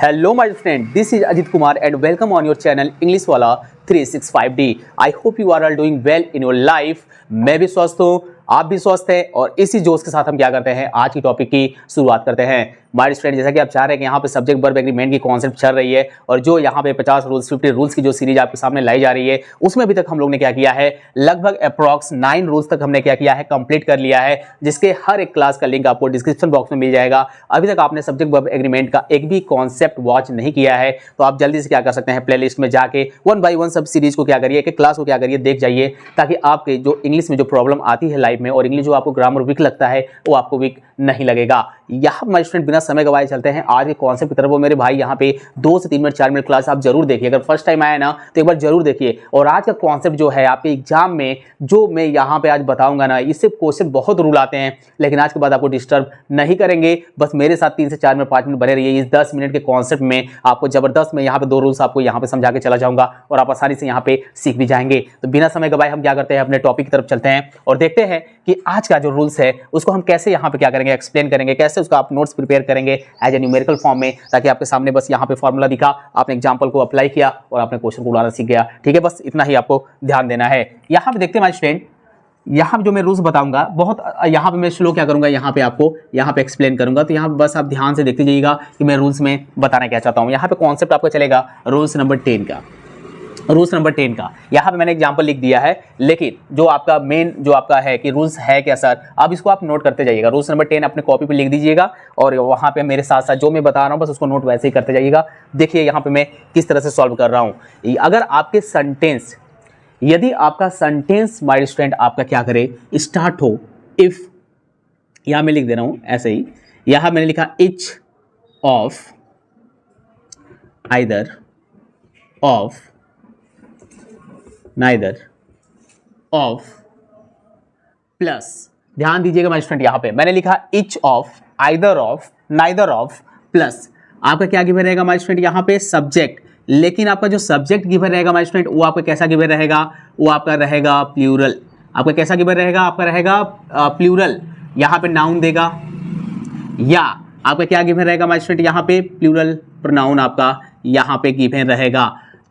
Hello my friend, this is Ajit Kumar and welcome on your channel English वाला 365D. I hope you are all doing well in your life. मैं भी स्वस्थ हूँ, आप भी स्वस्थ हैं और इसी जोश के साथ हम क्या करते हैं, आज की टॉपिक की शुरुआत करते हैं। माय स्टूडेंट, जैसा कि आप चाह रहे हैं कि यहाँ पे सब्जेक्ट वर्ब एग्रीमेंट की कॉन्सेप्ट चल रही है और जो यहाँ पे 50 रूल्स 50 रूल्स की जो सीरीज आपके सामने लाई जा रही है, उसमें अभी तक हम लोग ने क्या किया है, लगभग अप्रॉक्स 9 रूल्स तक हमने क्या किया है, कंप्लीट कर लिया है, जिसके हर एक क्लास का लिंक आपको डिस्क्रिप्शन बॉक्स में मिल जाएगा। अभी तक आपने सब्जेक्ट वर्ब एग्रीमेंट का एक भी कॉन्सेप्ट वॉच नहीं किया है तो आप जल्दी से क्या कर सकते हैं, प्लेलिस्ट में जाके 1 बाय 1 सब सीरीज को क्या करिए, एक क्लास को क्या करिए, देख जाइए, ताकि आपके जो इंग्लिश में जो प्रॉब्लम आती है लाइफ में और इंग्लिश जो आपको ग्रामर वीक लगता है वो आपको वीक नहीं लगेगा। यहाँ माय स्टूडेंट बिना समय गवाए चलते हैं आज के कॉन्सेप्ट की तरफ। वो मेरे भाई यहाँ पे 2 से 3 मिनट 4 मिनट क्लास आप जरूर देखिए, अगर फर्स्ट टाइम आया ना तो एक बार जरूर देखिए। और आज का कॉन्सेप्ट जो है आपके एग्जाम में जो मैं यहाँ पे आज बताऊंगा ना, इससे क्वेश्चन बहुत रूल आते हैं, लेकिन आज के बाद आपको डिस्टर्ब नहीं करेंगे। बस मेरे साथ 3 से 4 मिनट 5 मिनट बने रहिए। इस 10 मिनट के कॉन्सेप्ट में आपको जबरदस्त मैं यहाँ पे 2 रूल्स आपको यहाँ पे समझा के चला जाऊंगा और आप आसानी से यहाँ पे सीख भी जाएंगे। तो बिना समय गवाए हम क्या करते हैं, अपने टॉपिक की तरफ चलते हैं और देखते हैं कि आज का जो रूल्स है उसको हम कैसे यहाँ पे क्या करेंगे, एक्सप्लेन करेंगे, कैसे उसका आप नोट्स प्रिपेयर करेंगे एज ए न्यूमेरिकल फॉर्म में, ताकि आपके सामने बस यहाँ पे फॉर्मूला दिखा, आपने एग्जांपल को अप्लाई किया और आपने क्वेश्चन को उड़ाना सीख गया। ठीक है, बस इतना ही आपको ध्यान देना है। यहाँ पे देखते हैं माय स्टूडेंट, यहाँ पे जो मैं रूल्स बताऊंगा बहुत यहाँ पे मैं स्लो क्या करूंगा, यहाँ पे आपको यहाँ पे एक्सप्लेन करूंगा। तो यहाँ पे बस आप ध्यान से देखते जाइएगा कि मैं रूल्स में बताना क्या चाहता हूँ। यहाँ पे कॉन्सेप्ट आपका चलेगा रूल्स नंबर 10 का। रूल्स नंबर 10 का यहाँ पे मैंने एग्जांपल लिख दिया है, लेकिन जो आपका मेन जो आपका है कि रूल्स है क्या सर, अब इसको आप नोट करते जाइएगा। रूल्स नंबर 10 अपने कॉपी पे लिख दीजिएगा और वहाँ पे मेरे साथ साथ जो मैं बता रहा हूँ बस उसको नोट वैसे ही करते जाइएगा। देखिए यहाँ पे मैं किस तरह से सॉल्व कर रहा हूँ। अगर आपके सेंटेंस, यदि आपका सेंटेंस माय स्टूडेंट आपका क्या करे, स्टार्ट हो इफ, यहाँ मैं लिख दे रहा हूँ ऐसे ही, यहाँ मैंने लिखा each of, either of, neither of, plus ध्यान दीजिएगा माय स्टूडेंट, यहाँ पे मैंने लिखा each of, either of, neither of, plus आपका क्या गिवन रहेगा माय स्टूडेंट, यहाँ पे सब्जेक्ट। लेकिन आपका जो सब्जेक्ट गिवन रहेगा माय स्टूडेंट वो आपका कैसा गिवन रहेगा, वो आपका रहेगा प्लूरल। आपका कैसा गिवन रहेगा, आपका रहेगा प्लूरल। यहाँ पे नाउन देगा, या आपका क्या गिवन रहेगा माय स्टूडेंट, यहाँ पे प्लूरल प्रोनाउन आपका यहाँ पे गिवन रहेगा।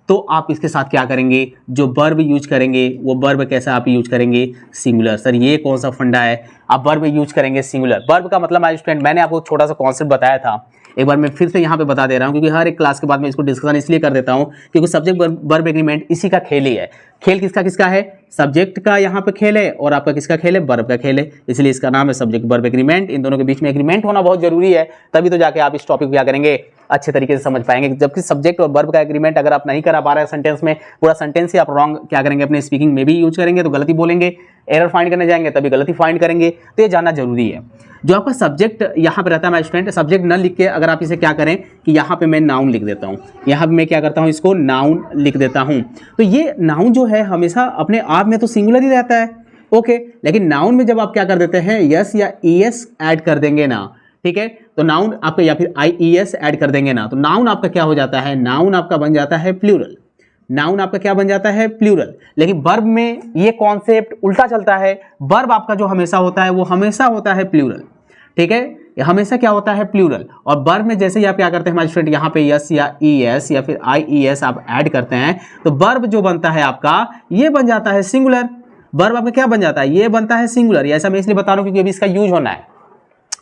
तो आप इसके साथ क्या करेंगे, जो वर्ब यूज करेंगे वो वर्ब कैसा आप यूज करेंगे, सिंगुलर। सर ये कौन सा फंडा है, आप वर्ब यूज करेंगे सिंगुलर। वर्ब का मतलब माय स्टूडेंट मैंने आपको छोटा सा कॉन्सेप्ट बताया था, एक बार मैं फिर से यहाँ पे बता दे रहा हूँ, क्योंकि हर एक क्लास के बाद मैं इसको डिस्कशन इसलिए कर देता हूँ क्योंकि सब्जेक्ट वर्ब एग्रीमेंट इसी का खेल ही है। खेल किसका किसका है, सब्जेक्ट का यहाँ पे खेल है और आपका किसका खेल है, वर्ब का खेल है, इसलिए इसका नाम है सब्जेक्ट वर्ब एग्रीमेंट। इन दोनों के बीच में एग्रीमेंट होना बहुत जरूरी है, तभी तो जाके आप इस टॉपिक को क्या करेंगे, अच्छे तरीके से समझ पाएंगे। जबकि सब्जेक्ट और वर्ब का एग्रीमेंट अगर आप नहीं करा पा रहे हैं सेंटेंस में, पूरा सेंटेंस ही आप रॉन्ग क्या करेंगे, अपने स्पीकिंग में भी यूज करेंगे तो गलती बोलेंगे, एरर फाइंड करने जाएंगे तभी गलती फाइंड करेंगे, तो ये जानना जरूरी है। जो आपका सब्जेक्ट यहाँ पे रहता है माय स्टूडेंट, सब्जेक्ट न लिख के अगर आप इसे क्या करें कि यहाँ पे मैं नाउन लिख देता हूँ, यहाँ पे मैं क्या करता हूँ, इसको नाउन लिख देता हूँ। तो ये नाउन जो है हमेशा अपने आप में तो सिंगुलर ही रहता है, ओके, लेकिन नाउन में जब आप क्या कर देते हैं, यस या ईएस ऐड कर देंगे ना, ठीक है, तो नाउन आपका या फिर आईईएस ऐड कर देंगे ना, तो नाउन आपका क्या हो जाता है, नाउन आपका बन जाता है प्लूरल। नाउन आपका क्या बन जाता है, प्लूरल। लेकिन वर्ब में ये कॉन्सेप्ट उल्टा चलता है, वर्ब आपका जो हमेशा होता है वो हमेशा होता है प्लूरल, ठीक है, ये हमेशा क्या होता है, प्लूरल। और वर्ब में जैसे ही आप क्या करते हैं हमारे स्टूडेंट, यहाँ पे यस या ईएस या फिर आईईएस आप ऐड करते हैं तो वर्ब जो बनता है आपका ये बन जाता है सिंगुलर। वर्ब आपका क्या बन जाता है, ये बनता है सिंगुलर। ऐसा मैं इसलिए बता रहा हूँ क्योंकि अभी इसका यूज होना है।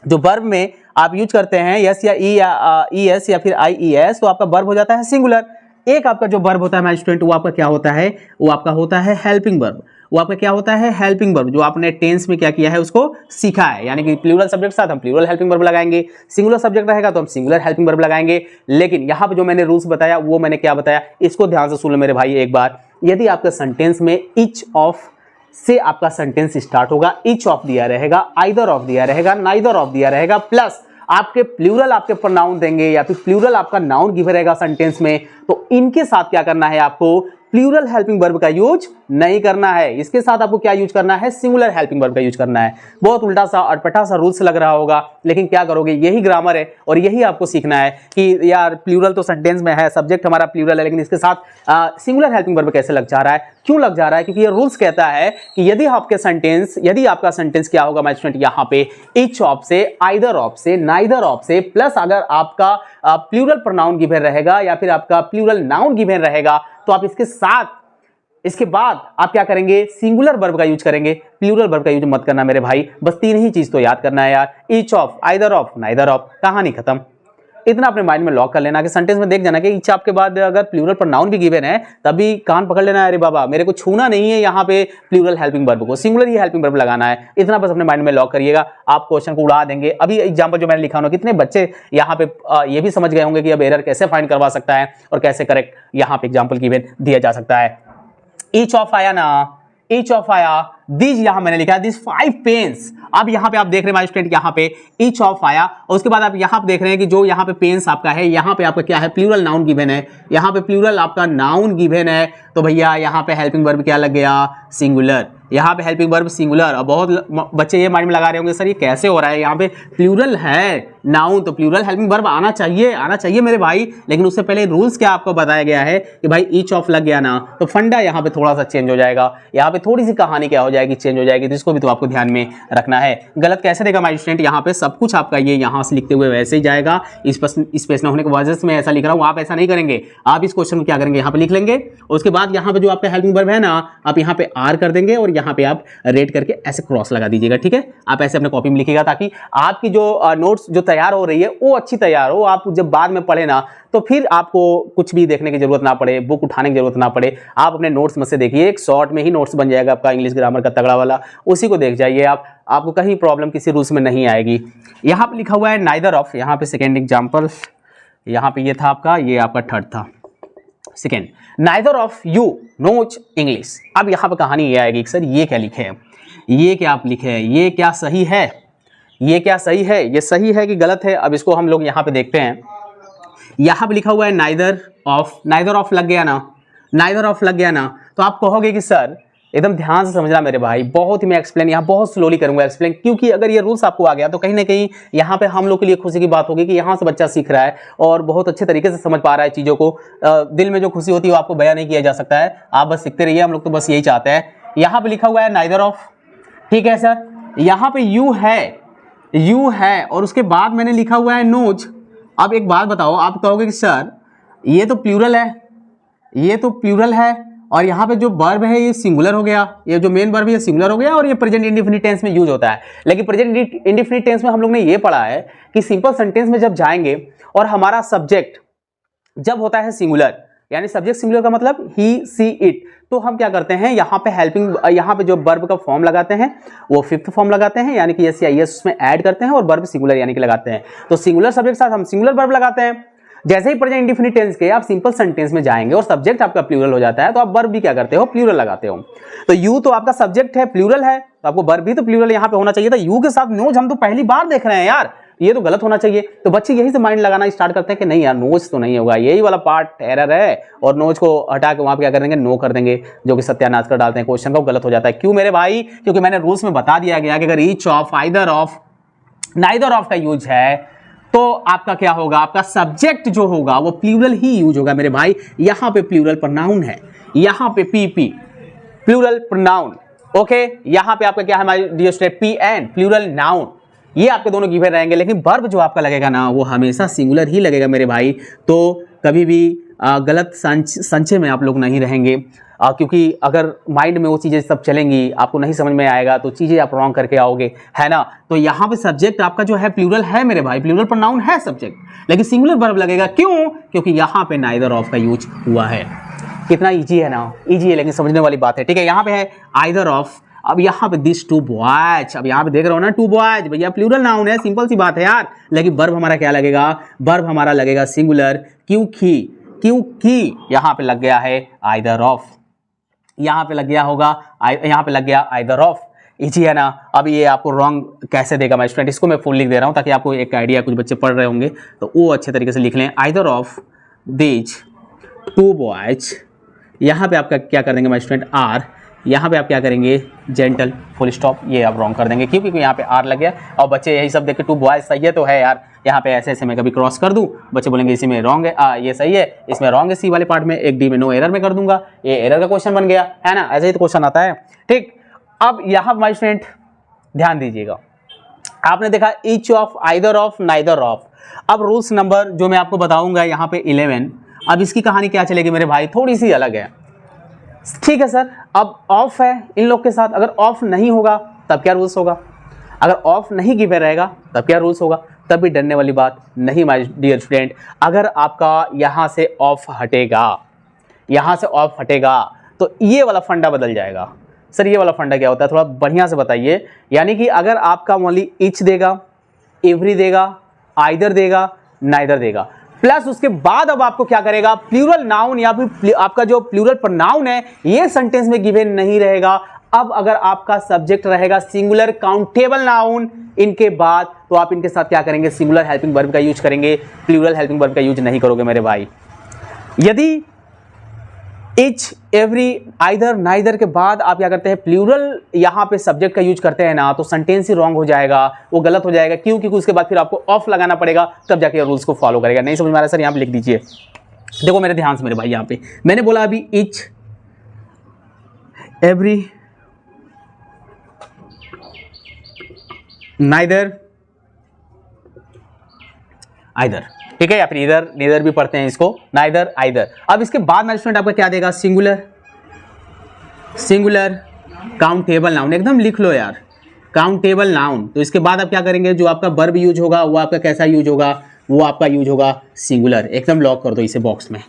जो वर्ब में आप यूज करते हैं यस या ईएस या फिर आईईएस, तो आपका वर्ब हो जाता है सिंगुलर। एक आपका जो वर्ब होता है माय स्टूडेंट वो आपका क्या होता है, वो आपका होता है हेल्पिंग वर्ब। वो आपका क्या होता है, हेल्पिंग वर्ब, जो आपने टेंस में क्या किया है उसको सीखा है। यानी कि प्लूरल सब्जेक्ट के साथ हम प्लूरल हेल्पिंग वर्ब लगाएंगे, सिंगुलर सब्जेक्ट रहेगा तो हम सिंगुलर हेल्पिंग वर्ब लगाएंगे। लेकिन यहाँ पे जो मैंने रूल्स बताया वो मैंने क्या बताया, इसको ध्यान से सुन लो मेरे भाई एक बार। यदि आपका सेंटेंस में इच ऑफ से आपका सेंटेंस स्टार्ट होगा, इच ऑफ दिया रहेगा, आइदर ऑफ दिया रहेगा, नाइदर ऑफ दिया रहेगा, प्लस आपके प्लूरल आपके प्रोनाउन देंगे या फिर प्लूरल आपका नाउन गिवन रहेगा सेंटेंस में, तो इनके साथ क्या करना है आपको प्लूरल हेल्पिंग वर्ब का यूज नहीं करना है। इसके साथ आपको क्या यूज करना है, सिंगुलर हेल्पिंग वर्ब का यूज करना है। बहुत उल्टा सा अटपटा सा रूल्स लग रहा होगा, लेकिन क्या करोगे, यही ग्रामर है और यही आपको सीखना है कि यार प्लूरल तो सेंटेंस में है, सब्जेक्ट हमारा प्लूरल है, लेकिन इसके साथ सिंगुलर हेल्पिंग वर्ब कैसे लग जा रहा है, क्यों लग जा रहा है, क्योंकि ये रूल्स कहता है कि यदि आपका सेंटेंस क्या होगा माय स्टूडेंट, यहाँ पे इच ऑफ से, आइदर ऑफ से, नाइदर ऑफ से, प्लस अगर आपका प्लूरल प्रोनाउन गिवन रहेगा या फिर आपका प्लूरल नाउन गिवन रहेगा, तो आप इसके बाद आप क्या करेंगे, सिंगुलर वर्ब का यूज करेंगे, प्लूरल वर्ब का यूज मत करना मेरे भाई। बस 3 ही चीज तो याद करना है यार, each of, either of, neither of, कहानी खत्म। इतना अपने माइंड में लॉक कर लेना कि सेंटेंस में देख जाना कि इच ऑफ के बाद अगर प्लूरल प्रोनाउन भी गिवन है तभी कान पकड़ लेना है, अरे बाबा मेरे को छूना नहीं है यहाँ पे प्लूरल हेल्पिंग वर्ब को, सिंगुलर ही हेल्पिंग वर्ब लगाना है। इतना बस अपने माइंड में लॉक करिएगा, आप क्वेश्चन को उड़ा देंगे। अभी एग्जांपल जो मैंने लिखा ना, कितने बच्चे यहाँ पे ये भी समझ गए होंगे कि अब एरर कैसे फाइंड करवा सकता है और कैसे करेक्ट यहाँ पे एग्जाम्पल गिवन दिया जा सकता है। ईच ऑफ आया ना, ईच ऑफ आया, दिस यहां मैंने लिखा है दिस 5 पेन्स। अब यहां पे आप देख रहे हैं माय स्टूडेंट, यहां पे ईच ऑफ आया और उसके बाद आप यहां पे देख रहे हैं कि जो यहां पे पेन्स आपका है, यहां पे आपका क्या है, प्लूरल नाउन गिवन है, यहां पे प्लूरल आपका नाउन गिवन है, तो भैया यहां पे हेल्पिंग वर्ब क्या लग गया, सिंगुलर। यहाँ पे हेल्पिंग वर्ब सिंगुलर। और बहुत बच्चे ये माइंड में लगा रहे होंगे सर ये कैसे हो रहा है, यहाँ पे प्लूरल है नाउन तो प्लूरल हेल्पिंग वर्ब आना चाहिए मेरे भाई। लेकिन उससे पहले रूल्स क्या आपको बताया गया है कि भाई ईच ऑफ लग गया ना तो फंडा यहाँ पे थोड़ा सा चेंज हो जाएगा, यहाँ पे थोड़ी सी कहानी क्या हो जाएगी, चेंज हो जाएगी, जिसको भी तो आपको ध्यान में रखना है। गलत कैसे देगा माय स्टूडेंट, यहाँ पे सब कुछ आपका ये यहाँ से लिखते हुए वैसे ही जाएगा, स्पेस न होने की वजह से मैं ऐसा लिख रहा हूँ, आप ऐसा नहीं करेंगे। आप इस क्वेश्चन को क्या करेंगे, यहाँ पे लिख लेंगे, उसके बाद यहाँ पे जो आपका हेल्पिंग वर्ब है ना आप यहाँ पे आर कर देंगे और यहाँ पे आप रेड करके ऐसे क्रॉस लगा दीजिएगा, ठीक है। आप ऐसे अपने कॉपी में लिखिएगा ताकि आपकी जो नोट्स जो तैयार हो रही है वो अच्छी तैयार हो, आप जब बाद में पढ़े ना तो फिर आपको कुछ भी देखने की जरूरत ना पड़े, बुक उठाने की जरूरत ना पड़े। आप अपने नोट्स में से देखिए, एक शॉर्ट में ही नोट्स बन जाएगा आपका इंग्लिश ग्रामर का तगड़ा वाला, उसी को देख जाइए आप, आपको कहीं प्रॉब्लम किसी रूल्स में नहीं आएगी। यहाँ पे लिखा हुआ है नाइदर ऑफ, यहाँ पे सेकेंड एग्जाम्पल, यहाँ पे ये था आपका, ये आपका थर्ड था सेकेंड, नाइदर ऑफ यू नोच इंग्लिश। अब यहाँ पे कहानी ये आएगी सर ये क्या लिखे है, ये क्या आप लिखे हैं, ये क्या सही है, ये क्या सही है, ये सही है कि गलत है। अब इसको हम लोग यहाँ पे देखते हैं, यहाँ पे लिखा हुआ है नाइदर ऑफ लग गया ना, नाइदर ऑफ लग गया ना, तो आप कहोगे कि सर एकदम ध्यान से समझना मेरे भाई, बहुत ही मैं एक्सप्लेन यहाँ बहुत स्लोली करूंगा एक्सप्लेन, क्योंकि अगर ये रूल्स आपको आ गया तो कहीं ना कहीं यहाँ पे हम लोग के लिए खुशी की बात होगी कि यहाँ से बच्चा सीख रहा है और बहुत अच्छे तरीके से समझ पा रहा है चीज़ों को। दिल में जो खुशी होती है वो आपको बयां नहीं किया जा सकता है, आप बस सीखते रहिए, हम लोग तो बस यही चाहते हैं। यहाँ पे लिखा हुआ है नाइदर ऑफ, ठीक है सर, यहाँ पे यू है और उसके बाद मैंने लिखा हुआ है नोज। अब एक बात बताओ, आप कहोगे कि सर ये तो प्लूरल है, ये तो प्लूरल है और यहाँ पे जो वर्ब है ये सिंगुलर हो गया, ये जो मेन वर्ब है ये सिंगुलर हो गया और ये प्रेजेंट इंडेफिनिट टेंस में यूज होता है। लेकिन प्रेजेंट इंडेफिनिट टेंस में हम लोग ने ये पढ़ा है कि सिंपल सेंटेंस में जब जाएंगे और हमारा सब्जेक्ट जब होता है सिंगुलर, यानी सब्जेक्ट सिंगुलर का मतलब ही सी इट, तो हम क्या करते हैं यहाँ पे हेल्पिंग, यहाँ पे जो वर्ब का फॉर्म लगाते हैं वो फिफ्थ फॉर्म लगाते हैं, यानी कि एस या एस उसमें ऐड करते हैं और वर्ब सिंगुलर यानी कि लगाते हैं। तो सिंगुलर सब्जेक्ट के साथ हम सिंगुलर वर्ब लगाते हैं। जैसे ही प्रेजेंट इंडेफिनिट टेंस के आप सिंपल सेंटेंस में जाएंगे और सब्जेक्ट आपका प्लूरल हो जाता है तो आप वर्ब भी क्या करते हो, प्लूरल लगाते हो। तो यू तो आपका सब्जेक्ट है, प्लूरल है, तो आपको वर्ब भी तो प्लूरल यहाँ पे होना चाहिए था। यू के साथ नोज हम तो पहली बार देख रहे हैं यार, ये तो गलत होना चाहिए। तो बच्चे यही से माइंड लगाना स्टार्ट करते हैं कि नहीं यार नोज तो नहीं होगा, यही वाला पार्ट एरर है, और नोज को हटा के वहां पे क्या कर देंगे, नो कर देंगे, जो कि सत्यानाश कर डालते हैं क्वेश्चन का, गलत हो जाता है। क्यों मेरे भाई, क्योंकि मैंने रूल्स में बता दिया गया कि अगर each of, either of, neither of का यूज है तो आपका क्या होगा, आपका सब्जेक्ट जो होगा वो प्लूरल ही यूज होगा मेरे भाई। यहां पे प्लूरल प्रोनाउन है, यहां पे पीपी प्लूरल प्रोनाउन, ओके। यहां पे आपका क्या है हमारे dear student, P N plural noun, ये आपके दोनों गिवन रहेंगे। लेकिन वर्ब जो आपका लगेगा ना वो हमेशा सिंगुलर ही लगेगा मेरे भाई। तो कभी भी गलत संचय में आप लोग नहीं रहेंगे, क्योंकि अगर माइंड में वो चीज़ें सब चलेंगी आपको नहीं समझ में आएगा तो चीज़ें आप रॉन्ग करके आओगे, है ना। तो यहाँ पे सब्जेक्ट आपका जो है प्लूरल है मेरे भाई, प्लूरल प्रोनाउन है सब्जेक्ट, लेकिन सिंगुलर वर्ब लगेगा। क्यों, क्योंकि यहाँ पे नाइदर ऑफ का यूज हुआ है। कितना ईजी है ना, ईजी है लेकिन समझने वाली बात है, ठीक है। यहाँ पे है आइदर ऑफ, अब यहाँ पे दिस टू बॉयज, अब यहाँ पे देख रहे हो ना टू बॉयज, भैया प्लूरल नाउन है, सिंपल सी बात है यार। लेकिन वर्ब हमारा क्या लगेगा, वर्ब हमारा लगेगा सिंगुलर, क्योंकि यहाँ पे लग गया है आइदर ऑफ, यहाँ पे लग गया होगा, यहाँ पे लग गया आइदर ऑफ। इजी है ना। अब ये आपको रॉन्ग कैसे देगा माय स्टूडेंट, इसको मैं फुल लिख दे रहा हूँ ताकि आपको एक आइडिया, कुछ बच्चे पढ़ रहे होंगे तो वो अच्छे तरीके से लिख लें। Either of these two boys यहाँ पे आपका क्या कर देंगे माय स्टूडेंट आर, यहाँ पे आप क्या करेंगे जेंटल फुल स्टॉप, ये आप रॉन्ग कर देंगे क्योंकि यहाँ पे आर लग गया और बच्चे यही सब देख के टू बॉयज सही है तो है यार, यहाँ पे ऐसे ऐसे मैं कभी क्रॉस कर दूं, बच्चे बोलेंगे इसी में रॉन्ग है, ये सही है इसमें रॉन्ग है, सी वाले पार्ट में एक डी में नो एरर में कर दूंगा, ये एरर का क्वेश्चन बन गया है ना, ऐसे ही तो क्वेश्चन आता है। ठीक, अब यहाँ माय स्टूडेंट ध्यान दीजिएगा, आपने देखा each of, either of, neither of. अब रूल्स नंबर जो मैं आपको बताऊंगा यहाँ पे 11, अब इसकी कहानी क्या चलेगी मेरे भाई, थोड़ी सी अलग है। ठीक है सर, अब ऑफ है इन लोग के साथ, अगर ऑफ नहीं होगा तब क्या रूल्स होगा, अगर ऑफ नहीं गिवन रहेगा तब क्या रूल्स होगा, तब भी डरने वाली बात नहीं माय डियर स्टूडेंट। अगर आपका यहाँ से ऑफ हटेगा, यहाँ से ऑफ हटेगा तो ये वाला फंडा बदल जाएगा। सर ये वाला फंडा क्या होता है, थोड़ा बढ़िया से बताइए। यानी कि अगर आपका ओनली इच देगा, एवरी देगा, आइदर देगा, नाइदर देगा, प्लस उसके बाद अब आपको क्या करेगा, प्लूरल नाउन या फिर आपका जो प्लूरल प्रोनाउन है ये सेंटेंस में गिवन नहीं रहेगा। अब अगर आपका सब्जेक्ट रहेगा सिंगुलर काउंटेबल नाउन इनके बाद, तो आप इनके साथ क्या करेंगे, सिंगुलर हेल्पिंग वर्ब का यूज करेंगे, प्लूरल हेल्पिंग वर्ब का यूज नहीं करोगे मेरे भाई। यदि इच, एवरी, आइदर, नाइदर के बाद आप क्या करते हैं, प्लूरल यहाँ पे सब्जेक्ट का यूज करते हैं ना, तो सेंटेंस ही रॉन्ग हो जाएगा, वो गलत हो जाएगा। क्यों? क्योंकि उसके बाद फिर आपको ऑफ लगाना पड़ेगा, तब जाके रूल्स को फॉलो करेगा। नहीं समझ में आ रहा है सर, यहाँ पे लिख दीजिए। देखो मेरे ध्यान से मेरे भाई, यहाँ पे मैंने बोला अभी इच, एवरी, नाइदर, आइदर, ठीक है, या फिर इधर नीदर भी पढ़ते हैं इसको, नाइदर, आइदर। अब इसके बाद मेरे स्टूडेंट आपका क्या देगा, सिंगुलर, सिंगुलर काउंटेबल नाउन, एकदम लिख लो यार, काउंटेबल नाउन। तो इसके बाद आप क्या करेंगे, जो आपका वर्ब यूज होगा वो आपका कैसा यूज होगा, वो आपका यूज होगा सिंगुलर। एकदम लॉक कर दो इसे बॉक्स में,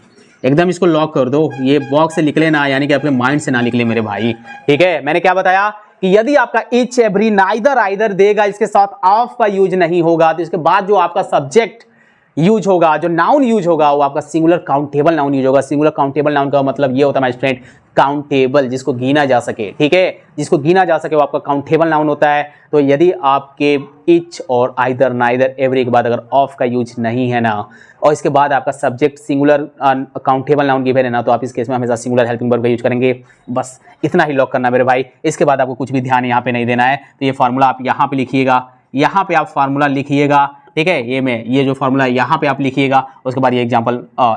एकदम इसको लॉक कर दो, ये बॉक्स से निकले ना, यानी कि आपके माइंड से ना निकले मेरे भाई। ठीक है, मैंने क्या बताया कि यदि आपका इच, एवरी, नाइदर, आइदर देगा, इसके साथ ऑफ का यूज नहीं होगा, तो इसके बाद जो आपका सब्जेक्ट यूज होगा, जो नाउन यूज होगा, वो आपका सिंगुलर काउंटेबल नाउन यूज होगा। सिंगुलर काउंटेबल नाउन का मतलब ये होता है माय स्टूडेंट, काउंटेबल, जिसको गिना जा सके। ठीक है, जिसको गिना जा सके वो आपका काउंटेबल नाउन होता है। तो यदि आपके इच और आइदर, नाइदर, एवरी के बाद अगर ऑफ का यूज नहीं है ना, और इसके बाद आपका subject singular countable noun given है ना, तो आप इस केस में हमेशा सिंगुलर हेल्पिंग वर्ब का यूज करेंगे। बस इतना ही लॉक करना मेरे भाई, इसके बाद आपको कुछ भी ध्यान यहाँ पे नहीं देना है। तो ये फार्मूला आप यहाँ पे लिखिएगा, यहाँ पे आप फार्मूला लिखिएगा। ठीक है, ये जो फार्मूला है यहाँ पे आप लिखिएगा, उसके बाद ये एग्जांपल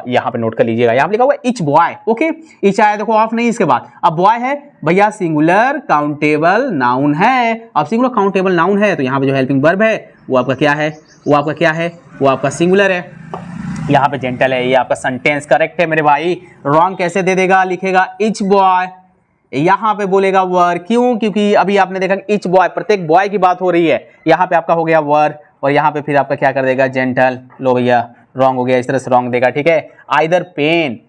यहाँ पे नोट कर लीजिएगा। यहाँ पे लिखा हुआ इच बॉय, ओके, इच आया देखो, ऑफ नहीं, इसके बाद अब बॉय है भैया, सिंगुलर काउंटेबल नाउन है। अब सिंगुलर काउंटेबल नाउन है तो यहाँ पे जो हेल्पिंग वर्ब है वो आपका क्या है, वो आपका क्या है, वो आपका सिंगुलर है। यहाँ पे जेंटल है, ये आपका सेंटेंस करेक्ट है मेरे भाई। रॉन्ग कैसे दे देगा, लिखेगा इच बॉय, यहाँ पे बोलेगा वर। क्यों? क्योंकि अभी आपने देखा इच बॉय, प्रत्येक बॉय की बात हो रही है, यहाँ पे आपका हो गया वर, और यहाँ पे फिर आपका क्या कर देगा, जेंटल। लो भैया रॉन्ग हो गया, इस तरह से रॉन्ग देगा। ठीक है, आइदर पेन,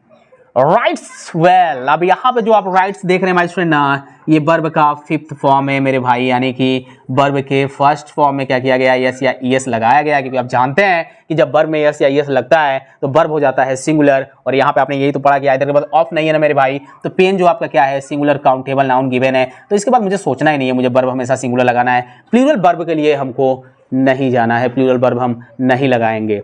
राइट्स वेल। अब यहाँ पे जो आप राइट्स देख रहे हैं माय स्टूडेंट ना, ये वर्ब का 5th फॉर्म है मेरे भाई, यानी कि वर्ब के 1st फॉर्म में क्या किया गया, यस या ईएस लगाया गया। क्योंकि आप जानते हैं कि जब वर्ब में यस या ईएस लगता है तो वर्ब हो जाता है सिंगुलर। और यहाँ पे आपने यही तो पढ़ा कि आइदर के बाद ऑफ नहीं है ना मेरे भाई, तो पेन जो आपका क्या है, सिंगुलर काउंटेबल नाउन गिवन है। तो इसके बाद मुझे सोचना ही नहीं है, मुझे वर्ब हमेशा सिंगुलर लगाना है। प्लूरल वर्ब के लिए हमको नहीं जाना है, प्लूरल वर्ब हम नहीं लगाएंगे।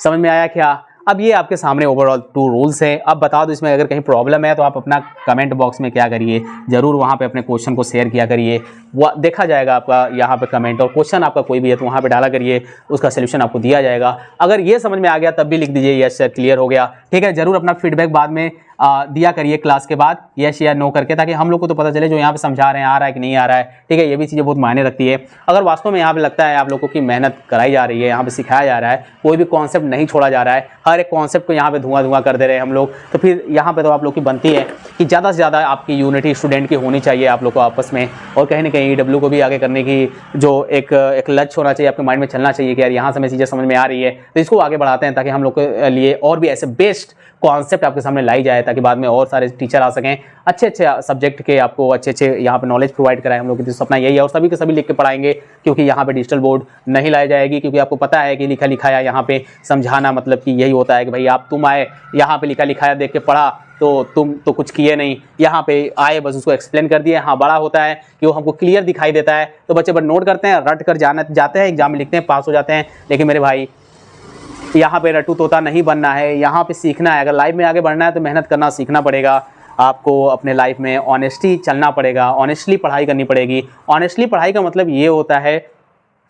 समझ में आया क्या? अब ये आपके सामने ओवरऑल 2 रूल्स है। अब बता दो इसमें अगर कहीं प्रॉब्लम है तो आप अपना कमेंट बॉक्स में क्या करिए, जरूर वहाँ पे अपने क्वेश्चन को शेयर किया करिए, वो देखा जाएगा आपका यहाँ पे कमेंट, और क्वेश्चन आपका कोई भी है तो वहाँ पे डाला करिए, उसका सोल्यूशन आपको दिया जाएगा। अगर ये समझ में आ गया तब भी लिख दीजिए यस सर क्लियर हो गया। ठीक है, जरूर अपना फीडबैक बाद में दिया करिए क्लास के बाद, यस या नो करके, ताकि हम लोग को तो पता चले जो यहाँ पे समझा रहे हैं आ रहा है कि नहीं आ रहा है। ठीक है, ये भी चीज़ें बहुत मायने रखती है। अगर वास्तव में यहाँ पे लगता है आप लोगों की मेहनत कराई जा रही है, यहाँ पे सिखाया जा रहा है, कोई भी कॉन्सेप्ट नहीं छोड़ा जा रहा है, हर एक कॉन्सेप्ट को यहाँ पे धुआं कर दे रहे हैं हम लोग, तो फिर यहाँ पे तो आप लोग की बनती है कि ज़्यादा से ज़्यादा आपकी यूनिटी स्टूडेंट की होनी चाहिए आप लोग को आपस में, और कहीं ना कहीं ईडब्ल्यू को भी आगे करने की जो एक लक्ष्य होना चाहिए, आपके माइंड में चलना चाहिए कि यार यहाँ से हमें चीज़ें समझ में आ रही है, तो इसको आगे बढ़ाते हैं ताकि हम लोग के लिए और भी ऐसे बेस्ट कॉन्सेप्ट आपके सामने लाई जाए, ताकि बाद में और सारे टीचर आ सकें, अच्छे सब्जेक्ट के आपको अच्छे यहाँ पे नॉलेज प्रोवाइड कराएं। हम लोग की सपना यही है, और सभी के सभी लिख के पढ़ाएंगे, क्योंकि यहाँ पे डिजिटल बोर्ड नहीं लाई जाएगी। क्योंकि आपको पता है कि लिखा लिखाया यहाँ पे समझाना मतलब कि यही होता है कि भाई आप तुम आए यहाँ पे लिखा लिखाया देख के पढ़ा तो तुम तो कुछ किए नहीं, यहाँ पे आए बस उसको एक्सप्लेन कर दिए। हाँ, बड़ा होता है कि वो हमको क्लियर दिखाई देता है, तो बच्चे बस नोट करते हैं, रट कर जाते हैं, एग्जाम में लिखते हैं, पास हो जाते हैं। लेकिन मेरे भाई यहाँ पे रट्टू तोता नहीं बनना है, यहाँ पे सीखना है। अगर लाइफ में आगे बढ़ना है तो मेहनत करना सीखना पड़ेगा। आपको अपने लाइफ में ऑनेस्टली चलना पड़ेगा, ऑनेस्टली पढ़ाई करनी पड़ेगी। ऑनेस्टली पढ़ाई का मतलब ये होता है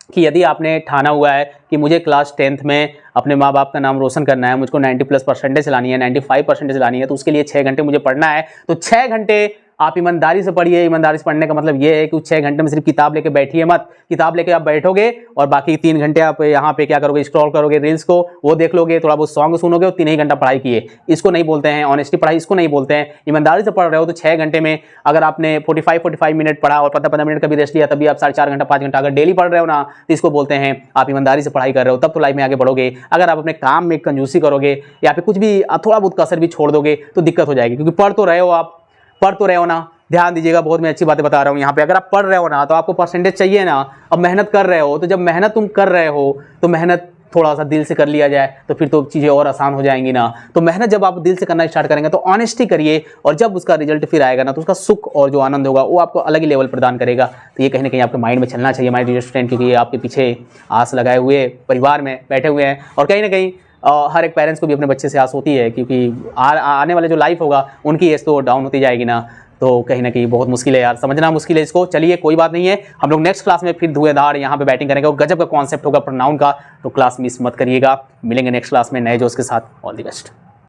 कि यदि आपने ठाना हुआ है कि मुझे क्लास 10th में अपने माँ बाप का नाम रोशन करना है, मुझको 90+ % लानी है, 95% लानी है, तो उसके लिए 6 घंटे मुझे पढ़ना है, तो 6 घंटे आप ईमानदारी से पढ़िए। ईमानदारी से पढ़ने का मतलब ये है कि उस 6 घंटे में सिर्फ किताब लेके बैठिए मत। किताब लेके आप बैठोगे और बाकी 3 घंटे आप यहाँ पे क्या करोगे, स्क्रॉल करोगे रील्स को, वो देख लोगे, थोड़ा बहुत सॉन्ग सुनोगे और 3 ही घंटा पढ़ाई किए। इसको नहीं बोलते हैं ऑनेस्टी पढ़ाई, इसको नहीं बोलते हैं। ईमानदारी से पढ़ रहे हो तो 6 घंटे में अगर आपने 45 मिनट पढ़ा और 15 मिनट का भी रेस्ट लिया, तभी आप 4.5 घंटा 5 घंटा अगर डेली पढ़ रहे हो ना, तो इसको बोलते हैं आप ईमानदारी से पढ़ाई कर रहे हो। तब तो लाइफ में आगे बढ़ोगे। अगर आप अपने काम में कंजूसी करोगे या फिर कुछ भी थोड़ा बहुत कसर भी छोड़ दोगे तो दिक्कत हो जाएगी, क्योंकि पढ़ तो रहे हो, आप पढ़ तो रहे हो ना। ध्यान दीजिएगा, बहुत मैं अच्छी बातें बता रहा हूँ यहाँ पे। अगर आप पढ़ रहे हो ना तो आपको परसेंटेज चाहिए ना। अब मेहनत कर रहे हो, तो जब मेहनत तुम कर रहे हो तो मेहनत थोड़ा सा दिल से कर लिया जाए तो फिर तो चीज़ें और आसान हो जाएंगी ना। तो मेहनत जब आप दिल से करना स्टार्ट करेंगे तो ऑनेस्टी करिए, और जब उसका रिजल्ट फिर आएगा ना तो उसका सुख और जो आनंद होगा वो आपको अलग ही लेवल प्रदान करेगा। तो ये कहीं ना कहीं आपके माइंड में चलना चाहिए माय डियर स्टूडेंट, क्योंकि ये आपके पीछे आस लगाए हुए परिवार में बैठे हुए हैं। और कहीं ना कहीं हर एक पेरेंट्स को भी अपने बच्चे से आस होती है, क्योंकि आने वाले जो लाइफ होगा उनकी एज तो डाउन होती जाएगी ना। तो कहीं ना कहीं बहुत मुश्किल है यार, समझना मुश्किल है इसको। चलिए कोई बात नहीं है, हम लोग नेक्स्ट क्लास में फिर धुएंधार यहाँ पे बैटिंग करेंगे और गजब का कॉन्सेप्ट होगा प्रोनाउन का। तो क्लास मिस मत करिएगा। मिलेंगे नेक्स्ट क्लास में नए जोश के साथ। All the best.